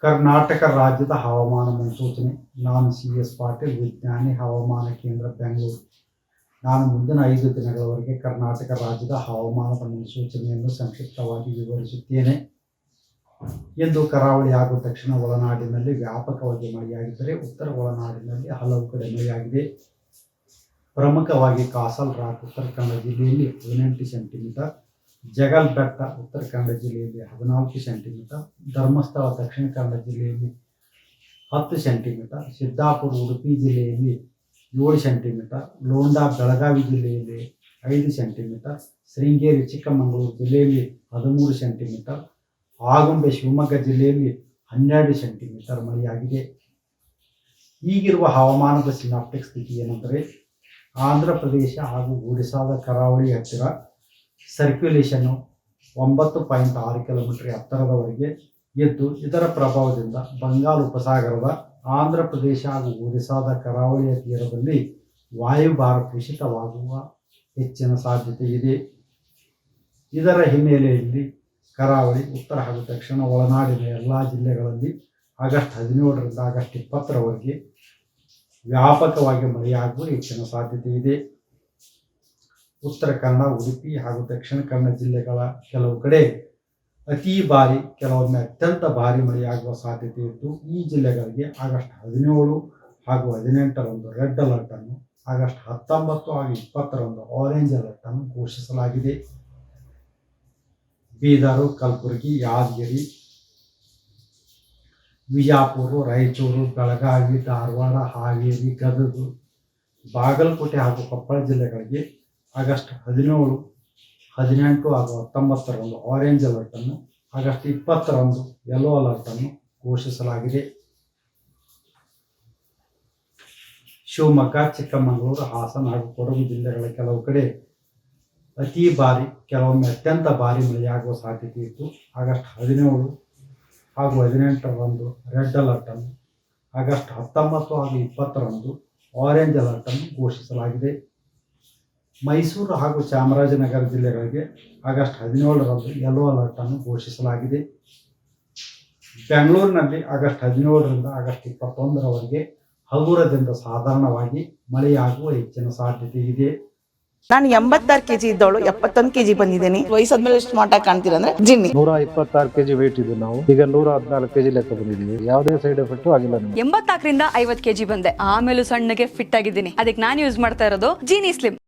ಕರ್ನಾಟಕ ರಾಜ್ಯದ ಹವಾಮಾನ ಮುನ್ಸೂಚನೆ. ನಾನು CS ಪಾಟೀಲ್, ವಿಜ್ಞಾನಿ, ಹವಾಮಾನ ಕೇಂದ್ರ, ಬೆಂಗಳೂರು. ನಾನು ಮುಂದಿನ 5 ದಿನಗಳವರೆಗೆ ಕರ್ನಾಟಕ ರಾಜ್ಯದ ಹವಾಮಾನದ ಮುನ್ಸೂಚನೆಯನ್ನು ಸಂಕ್ಷಿಪ್ತವಾಗಿ ವಿವರಿಸುತ್ತೇನೆ. ಇಂದು ಕರಾವಳಿ ಹಾಗೂ ದಕ್ಷಿಣ ಒಳನಾಡಿನಲ್ಲಿ ವ್ಯಾಪಕವಾಗಿ ಮಳೆಯಾಗಿದ್ದರೆ ಉತ್ತರ ಒಳನಾಡಿನಲ್ಲಿ ಹಲವು ಕಡೆ ಮಳೆಯಾಗಿದೆ. ಪ್ರಮುಖವಾಗಿ ಕಾಸಲ್ ರಾಕ್ ಉತ್ತರ ಕನ್ನಡ ಜಿಲ್ಲೆಯಲ್ಲಿ 18 ಸೆಂಟಿಮೀಟರ್, ಜಗಲ್ ಬೆಟ್ಟ ಉತ್ತರ ಕನ್ನಡ ಜಿಲ್ಲೆಯಲ್ಲಿ 14 ಸೆಂಟಿಮೀಟರ್, ಧರ್ಮಸ್ಥಳ ದಕ್ಷಿಣ ಕನ್ನಡ ಜಿಲ್ಲೆಯಲ್ಲಿ 10 ಸೆಂಟಿಮೀಟರ್, ಸಿದ್ದಾಪುರ ಉಡುಪಿ ಜಿಲ್ಲೆಯಲ್ಲಿ 7 ಸೆಂಟಿಮೀಟರ್, ಲೋಂಡಾ ಬೆಳಗಾವಿ ಜಿಲ್ಲೆಯಲ್ಲಿ 5 ಸೆಂಟಿಮೀಟರ್, ಶೃಂಗೇರಿ ಚಿಕ್ಕಮಗಳೂರು ಜಿಲ್ಲೆಯಲ್ಲಿ 13 ಸೆಂಟಿಮೀಟರ್, ಆಗುಂಬೆ ಶಿವಮೊಗ್ಗ ಜಿಲ್ಲೆಯಲ್ಲಿ 12 ಸೆಂಟಿಮೀಟರ್ ಮಳೆಯಾಗಿದೆ. ಈಗಿರುವ ಹವಾಮಾನದ ಸಿನಾಪ್ಟಿಕ್ ಸ್ಥಿತಿ ಏನೆಂದರೆ, ಆಂಧ್ರ ಪ್ರದೇಶ ಹಾಗೂ ಒಡಿಶಾದ ಕರಾವಳಿ ಹತ್ತಿರ ಸರ್ಕ್ಯುಲೇಷನ್ನು 9.6 ಕಿಲೋಮೀಟರ್ ಎತ್ತರದವರೆಗೆ ಇದ್ದು, ಇದರ ಪ್ರಭಾವದಿಂದ ಬಂಗಾಳ ಉಪಸಾಗರದ ಆಂಧ್ರ ಪ್ರದೇಶ ಹಾಗೂ ಒಡಿಶಾದ ಕರಾವಳಿಯ ತೀರದಲ್ಲಿ ವಾಯುಭಾರ ಕುಸಿತವಾಗುವ ಹೆಚ್ಚಿನ ಸಾಧ್ಯತೆ ಇದೆ. ಇದರ ಹಿನ್ನೆಲೆಯಲ್ಲಿ ಕರಾವಳಿ, ಉತ್ತರ ಹಾಗೂ ದಕ್ಷಿಣ ಒಳನಾಡಿನ ಎಲ್ಲ ಜಿಲ್ಲೆಗಳಲ್ಲಿ ಆಗಸ್ಟ್ 17ರಿಂದ ಆಗಸ್ಟ್ 20ರವರೆಗೆ ವ್ಯಾಪಕವಾಗಿ ಮಳೆಯಾಗುವ ಹೆಚ್ಚಿನ ಸಾಧ್ಯತೆ ಇದೆ. ಉತ್ತರ ಕನ್ನಡ, ಉಡುಪಿ ಹಾಗೂ ದಕ್ಷಿಣ ಕನ್ನಡ ಜಿಲ್ಲೆಗಳ ಕೆಲವು ಕಡೆ ಅತಿ ಭಾರಿ, ಕೆಲವೊಮ್ಮೆ ಅತ್ಯಂತ ಭಾರಿ ಮಳೆಯಾಗುವ ಸಾಧ್ಯತೆ ಇದ್ದು, ಈ ಜಿಲ್ಲೆಗಳಿಗೆ ಆಗಸ್ಟ್ 17 ಹಾಗೂ 18ರಂದು ರೆಡ್ ಅಲರ್ಟನ್ನು, ಆಗಸ್ಟ್ 19 ಹಾಗೂ 20ರಂದು ಆರೆಂಜ್ ಅಲರ್ಟನ್ನು ಘೋಷಿಸಲಾಗಿದೆ. ಬೀದರು, ಕಲಬುರಗಿ, ಯಾದಗಿರಿ, ವಿಜಯಪುರ, ರಾಯಚೂರು, ಬೆಳಗಾವಿ, ಧಾರವಾಡ, ಹಾವೇರಿ, ಗದಗ, ಬಾಗಲಕೋಟೆ ಹಾಗೂ ಕೊಪ್ಪಳ ಜಿಲ್ಲೆಗಳಿಗೆ ಆಗಸ್ಟ್ 17, 18 ಹಾಗೂ 19ರಂದು ಆರೆಂಜ್ ಅಲರ್ಟನ್ನು, ಆಗಸ್ಟ್ 20ರಂದು ಯೆಲ್ಲೋ ಅಲರ್ಟನ್ನು ಘೋಷಿಸಲಾಗಿದೆ. ಶಿವಮೊಗ್ಗ, ಚಿಕ್ಕಮಗಳೂರು, ಹಾಸನ ಹಾಗೂ ಕೊಡಗು ಜಿಲ್ಲೆಗಳ ಕೆಲವು ಕಡೆ ಅತಿ ಭಾರಿ, ಕೆಲವೊಮ್ಮೆ ಅತ್ಯಂತ ಭಾರಿ ಮಳೆಯಾಗುವ ಸಾಧ್ಯತೆ ಇದ್ದು, ಆಗಸ್ಟ್ 17 ಹಾಗೂ 18ರಂದು ರೆಡ್ ಅಲರ್ಟನ್ನು, ಆಗಸ್ಟ್ 19 ಹಾಗೂ 20ರಂದು ಆರೆಂಜ್ ಅಲರ್ಟನ್ನು ಘೋಷಿಸಲಾಗಿದೆ. ಮೈಸೂರು ಹಾಗೂ ಚಾಮರಾಜನಗರ ಜಿಲ್ಲೆಗಳಿಗೆ ಆಗಸ್ಟ್ 17ರಂದು ಯೆಲ್ಲೋ ಅಲರ್ಟನ್ನು ಘೋಷಿಸಲಾಗಿದೆ. ಬೆಂಗಳೂರಿನಲ್ಲಿ ಆಗಸ್ಟ್ 17ರಿಂದ ಆಗಸ್ಟ್ 21ರವರೆಗೆ ಹಗುರದಿಂದ ಸಾಧಾರಣವಾಗಿ ಮಳೆಯಾಗುವ ಹೆಚ್ಚಿನ ಸಾಧ್ಯತೆ ಇದೆ. ನಾನು 86 kg ಇದ್ದವಳು 71 kg ಬಂದಿದ್ದೀನಿ. ವಯಸ್ಸಾದ್ಮೇಲೆ ಸ್ಮಾರ್ಟ್ ಆಗಿ ಕಾಣ್ತೀರಾ ಅಂದ್ರೆ ಜಿನ್ನಿ. 126 kg ವೇಟ್ ಇದ್ದು ನಾವು ಈಗ 114 kg ಲೆಕ್ಕ ಬಂದಿದ್ದೀವಿ. ಯಾವುದೇ ಸೈಡ್ ಎಫೆಕ್ಟ್ ಆಗಿಲ್ಲ. 84ರಿಂದ 50 kg ಬಂದೆ. ಆಮೇಲೆ ಸಣ್ಣಗೆ ಫಿಟ್ ಆಗಿದ್ದೀನಿ. ಅದಕ್ಕೆ ನಾನು ಯೂಸ್ ಮಾಡ್ತಾ ಇರೋದು ಜೀನಿ ಸ್ಲಿಮ್.